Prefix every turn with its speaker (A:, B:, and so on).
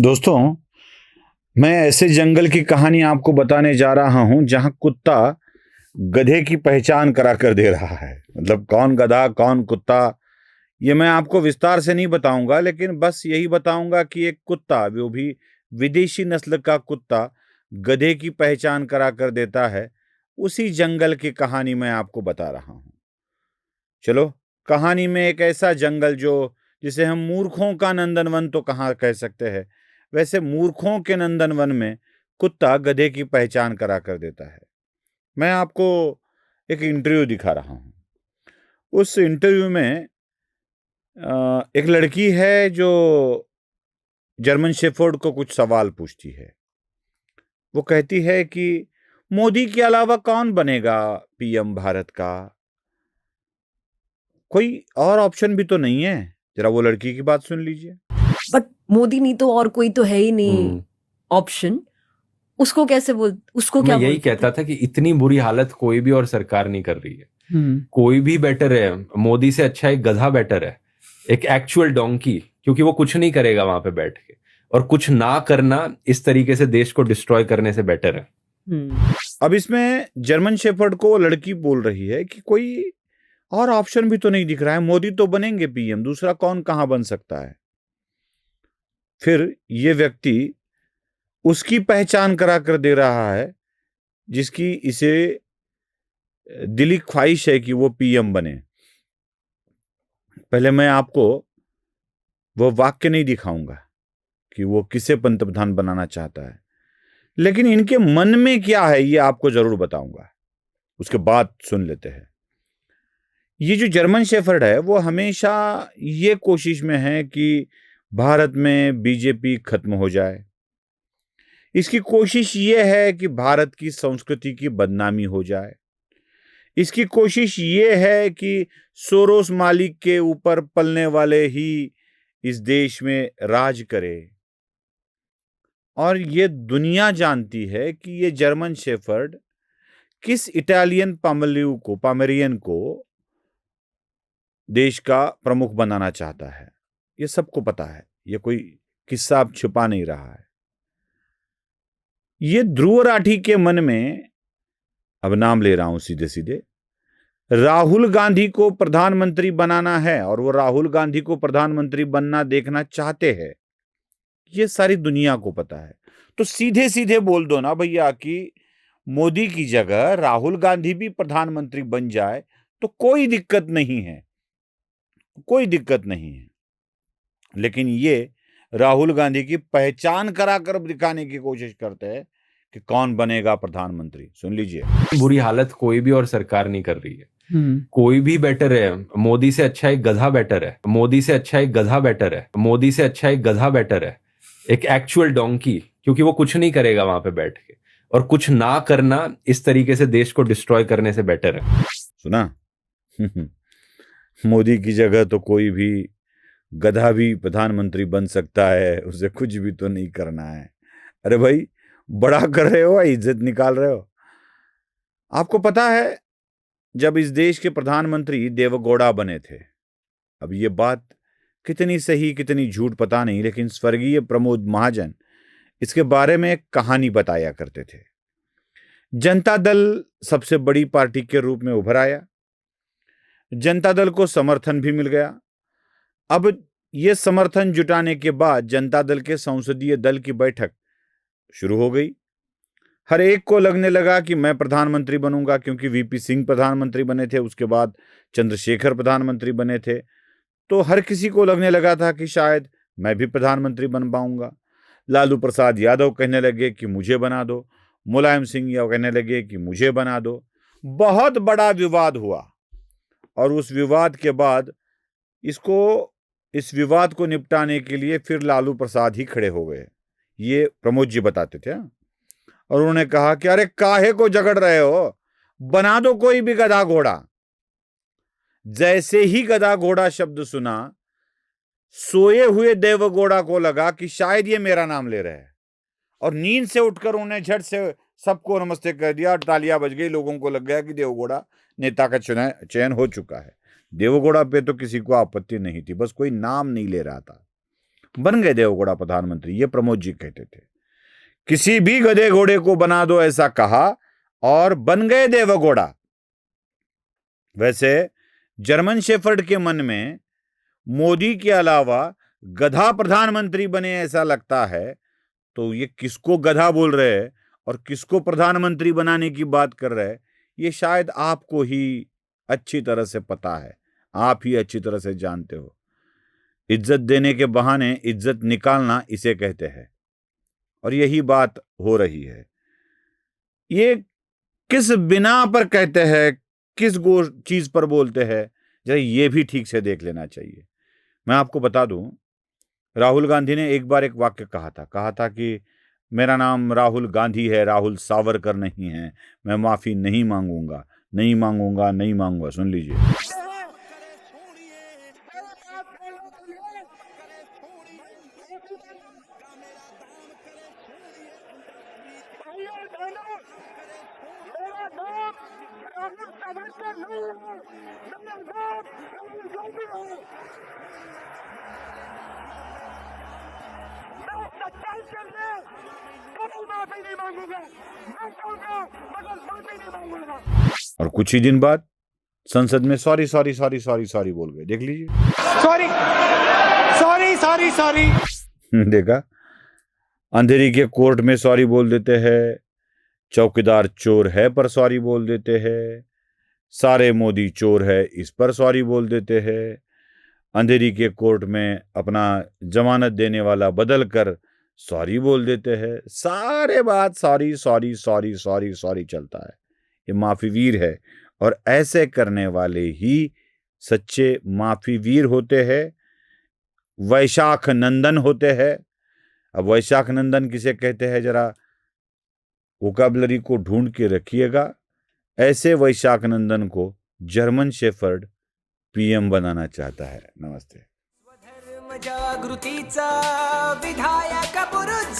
A: दोस्तों, मैं ऐसे जंगल की कहानी आपको बताने जा रहा हूं जहां कुत्ता गधे की पहचान करा कर दे रहा है। मतलब कौन गधा कौन कुत्ता, ये मैं आपको विस्तार से नहीं बताऊंगा, लेकिन बस यही बताऊंगा कि एक कुत्ता, वो भी विदेशी नस्ल का कुत्ता, गधे की पहचान करा कर देता है। उसी जंगल की कहानी मैं आपको बता रहा हूं। चलो, कहानी में एक ऐसा जंगल जो जिसे हम मूर्खों का नंदनवन तो कहाँ कह सकते हैं, वैसे मूर्खों के नंदनवन में कुत्ता गधे की पहचान करा कर देता है। मैं आपको एक इंटरव्यू दिखा रहा हूँ। उस इंटरव्यू में एक लड़की है जो जर्मन शेफर्ड को कुछ सवाल पूछती है। वो कहती है कि मोदी के अलावा कौन बनेगा पीएम भारत का? कोई और ऑप्शन भी तो नहीं है। जरा वो लड़की की बात सुन लीजिए।
B: बट मोदी नहीं तो और कोई तो है ही नहीं
C: हम्म।
B: ऑप्शन। उसको कैसे बोल, उसको
C: तो
B: क्या
C: मैं यही
B: बोलते
C: कहता था कि इतनी बुरी हालत कोई भी और सरकार नहीं कर रही है। कोई भी बेटर है, मोदी से अच्छा एक गधा बेटर है, एक एक्चुअल डोंकी, क्योंकि वो कुछ नहीं करेगा वहां पे बैठ के, और कुछ ना करना इस तरीके से देश को डिस्ट्रॉय करने से बेटर है।
A: अब इसमें जर्मन शेफर्ड को वो लड़की बोल रही है कि कोई और ऑप्शन भी तो नहीं दिख रहा है, मोदी तो बनेंगे पीएम, दूसरा कौन कहां बन सकता है? फिर ये व्यक्ति उसकी पहचान करा कर दे रहा है जिसकी इसे दिली ख्वाहिश है कि वो पीएम बने। पहले मैं आपको वो वाक्य नहीं दिखाऊंगा कि वो किसे पंतप्रधान बनाना चाहता है, लेकिन इनके मन में क्या है ये आपको जरूर बताऊंगा। उसके बाद सुन लेते हैं। ये जो जर्मन शेफर्ड है वो हमेशा ये कोशिश में है कि भारत में बीजेपी खत्म हो जाए। इसकी कोशिश ये है कि भारत की संस्कृति की बदनामी हो जाए। इसकी कोशिश ये है कि सोरोस मालिक के ऊपर पलने वाले ही इस देश में राज करे। और ये दुनिया जानती है कि ये जर्मन शेफर्ड किस इटालियन पामेरियन को देश का प्रमुख बनाना चाहता है। ये सबको पता है, ये कोई किस्सा अब छुपा नहीं रहा है। ये ध्रुव राठी के मन में, अब नाम ले रहा हूं सीधे सीधे, राहुल गांधी को प्रधानमंत्री बनाना है और वो राहुल गांधी को प्रधानमंत्री बनना देखना चाहते हैं। ये सारी दुनिया को पता है। तो सीधे सीधे बोल दो ना भैया कि मोदी की जगह राहुल गांधी भी प्रधानमंत्री बन जाए तो कोई दिक्कत नहीं है, कोई दिक्कत नहीं है। लेकिन ये राहुल गांधी की पहचान कराकर दिखाने की कोशिश करते हैं कि कौन बनेगा प्रधानमंत्री। सुन लीजिए।
C: बुरी हालत कोई भी और सरकार नहीं कर रही है। कोई भी बेटर है, मोदी से अच्छा एक गधा बेटर है, मोदी से अच्छा एक गधा बेटर है, मोदी से अच्छा एक गधा बेटर है, एक एक्चुअल डोंकी, क्योंकि वो कुछ नहीं करेगा वहां पे बैठ के, और कुछ ना करना इस तरीके से देश को डिस्ट्रॉय करने से बेटर है।
A: सुना? मोदी की जगह तो कोई भी गधा भी प्रधानमंत्री बन सकता है, उसे कुछ भी तो नहीं करना है। अरे भाई, बड़ा कर रहे हो, इज्जत निकाल रहे हो। आपको पता है जब इस देश के प्रधानमंत्री देवगौड़ा बने थे, अब ये बात कितनी सही कितनी झूठ पता नहीं, लेकिन स्वर्गीय प्रमोद महाजन इसके बारे में एक कहानी बताया करते थे। जनता दल सबसे बड़ी पार्टी के रूप में उभर आया, जनता दल को समर्थन भी मिल गया। अब ये समर्थन जुटाने के बाद जनता दल के संसदीय दल की बैठक शुरू हो गई। हर एक को लगने लगा कि मैं प्रधानमंत्री बनूंगा, क्योंकि वीपी सिंह प्रधानमंत्री बने थे, उसके बाद चंद्रशेखर प्रधानमंत्री बने थे। तो हर किसी को लगने लगा था कि शायद मैं भी प्रधानमंत्री बन पाऊंगा। लालू प्रसाद यादव कहने लगे कि मुझे बना दो, मुलायम सिंह यादव कहने लगे कि मुझे बना दो। बहुत बड़ा विवाद हुआ और उस विवाद के बाद इस विवाद को निपटाने के लिए फिर लालू प्रसाद ही खड़े हो गए। ये प्रमोद जी बताते थे। और उन्होंने कहा कि अरे काहे को झगड़ रहे हो, बना दो कोई भी गधा घोड़ा। जैसे ही गधा घोड़ा शब्द सुना, सोए हुए देवगौड़ा को लगा कि शायद ये मेरा नाम ले रहे हैं, और नींद से उठकर उन्हें झट से सबको नमस्ते कर दिया, तालियां बज गई। लोगों को लग गया कि देवगौड़ा नेता का चयन हो चुका है। देवगौड़ा पे तो किसी को आपत्ति नहीं थी, बस कोई नाम नहीं ले रहा था। बन गए देवगौड़ा प्रधानमंत्री, ये प्रमोद जी कहते थे। किसी भी गधे घोड़े को बना दो, ऐसा कहा, और बन गए देवगौड़ा। वैसे जर्मन शेफर्ड के मन में मोदी के अलावा गधा प्रधानमंत्री बने ऐसा लगता है, तो ये किसको गधा बोल रहे हैं और किसको प्रधानमंत्री बनाने की बात कर रहे हैं, ये शायद आपको ही अच्छी तरह से पता है, आप ही अच्छी तरह से जानते हो। इज्जत देने के बहाने इज्जत निकालना इसे कहते हैं, और यही बात हो रही है। ये किस बिना पर कहते हैं, किस चीज पर बोलते हैं, जरा ये भी ठीक से देख लेना चाहिए। मैं आपको बता दूं, राहुल गांधी ने एक बार एक वाक्य कहा था कि मेरा नाम राहुल गांधी है, राहुल सावरकर नहीं है, मैं माफी नहीं मांगूंगा, नहीं मांगूंगा, नहीं मांगूंगा। सुन लीजिए। और कुछ ही दिन बाद संसद में sorry sorry sorry sorry sorry बोल गए। देख लीजिए,
D: सॉरी सॉरी सॉरी सॉरी।
A: देखा, अंधेरी के कोर्ट में सॉरी बोल देते हैं, चौकीदार चोर है पर सॉरी बोल देते हैं, सारे मोदी चोर है इस पर सॉरी बोल देते हैं, अंधेरी के कोर्ट में अपना जमानत देने वाला बदल कर सॉरी बोल देते हैं, सारे बात sorry sorry sorry sorry sorry चलता है। ये माफी वीर है, और ऐसे करने वाले ही सच्चे माफी वीर होते हैं, वैशाख नंदन होते हैं। अब वैशाख नंदन किसे कहते हैं, जरा वोकैबुलरी को ढूंढ के रखिएगा। ऐसे वैशाख नंदन को जर्मन शेफर्ड पीएम बनाना चाहता है। नमस्ते।
E: स्वधर्म जागृतीचा विधायक पुरुष